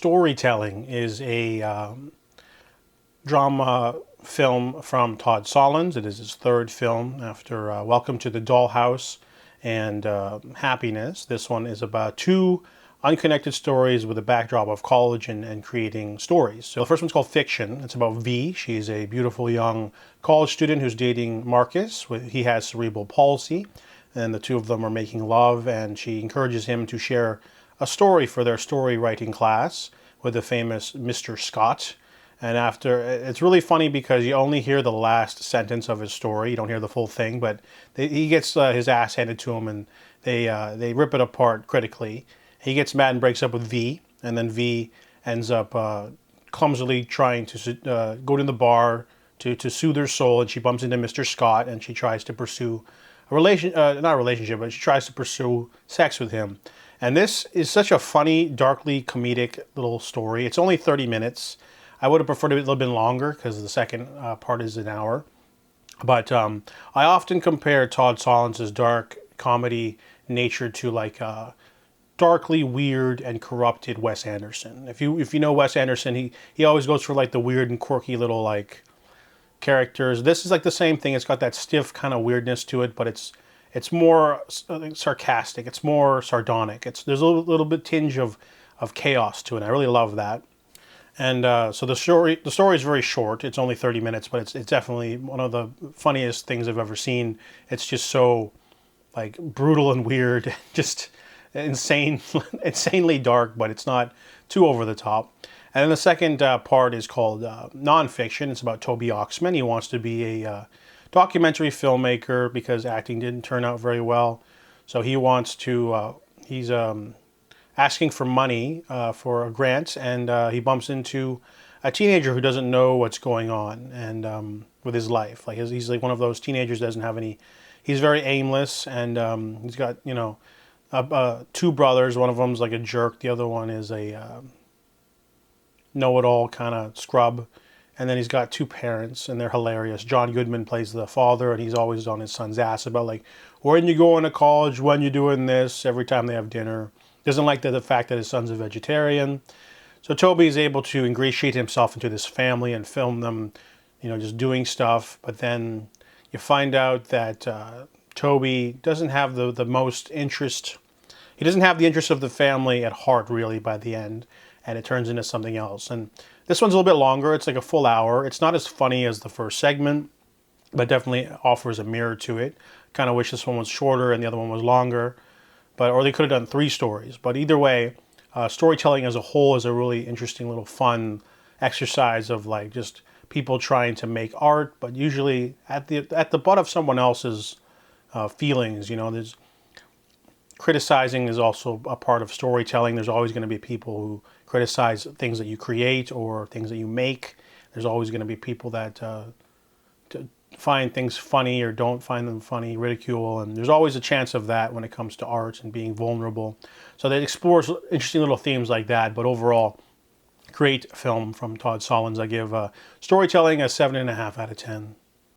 Storytelling is a drama film from Todd Solondz. It is his third film after Welcome to the Dollhouse and Happiness. This one is about two unconnected stories with a backdrop of college and creating stories. So the first one's called Fiction. It's about V. She's a beautiful young college student who's dating Marcus. He has cerebral palsy, and the two of them are making love, and she encourages him to share a story for their story writing class with the famous Mr. Scott. And after, it's really funny because you only hear the last sentence of his story. You don't hear the full thing, but he gets his ass handed to him, and they rip it apart critically. He gets mad and breaks up with V, and then V ends up clumsily trying to go to the bar to soothe her soul, and she bumps into Mr. Scott, and she tries to pursue not a relationship, but she tries to pursue sex with him. And this is such a funny, darkly comedic little story. It's only 30 minutes. I would have preferred it a little bit longer because the second part is an hour. But I often compare Todd Solondz's dark comedy nature to like darkly weird and corrupted Wes Anderson. If you know Wes Anderson, he always goes for like the weird and quirky little like characters. This is like the same thing. It's got that stiff kind of weirdness to it, but it's more sarcastic. It's more sardonic. There's a little bit tinge of chaos to it. I really love that. And so the story is very short. It's only 30 minutes, but it's definitely one of the funniest things I've ever seen. It's just so like brutal and weird, just insanely dark, but it's not too over the top. And then the second part is called Nonfiction. It's about Toby Oxford. He wants to be a documentary filmmaker because acting didn't turn out very well. So he wants to, he's asking for money for a grant, and he bumps into a teenager who doesn't know what's going on and with his life. Like he's like one of those teenagers that doesn't have any, he's very aimless, and he's got, two brothers. One of them's like a jerk. The other one is a know-it-all kind of scrub. And then he's got two parents, and they're hilarious. John Goodman plays the father, and he's always on his son's ass about like, when you going to college, when you doing this, every time they have dinner. Doesn't like the fact that his son's a vegetarian. So Toby is able to ingratiate himself into this family and film them, just doing stuff. But then you find out that Toby doesn't have the most interest. He doesn't have the interest of the family at heart, really, by the end. And it turns into something else. And this one's a little bit longer. It's like a full hour. It's not as funny as the first segment, but definitely offers a mirror to it. Kind of wish this one was shorter and the other one was longer, or they could have done 3 stories. But either way, storytelling as a whole is a really interesting little fun exercise of like just people trying to make art, but usually at the butt of someone else's feelings. There's criticizing is also a part of storytelling. There's always going to be people who criticize things that you create or things that you make. There's always going to be people that find things funny or don't find them funny, ridicule, and there's always a chance of that when it comes to art and being vulnerable. So that explores interesting little themes like that, but overall, great film from Todd Solondz. I give storytelling a 7.5 out of 10.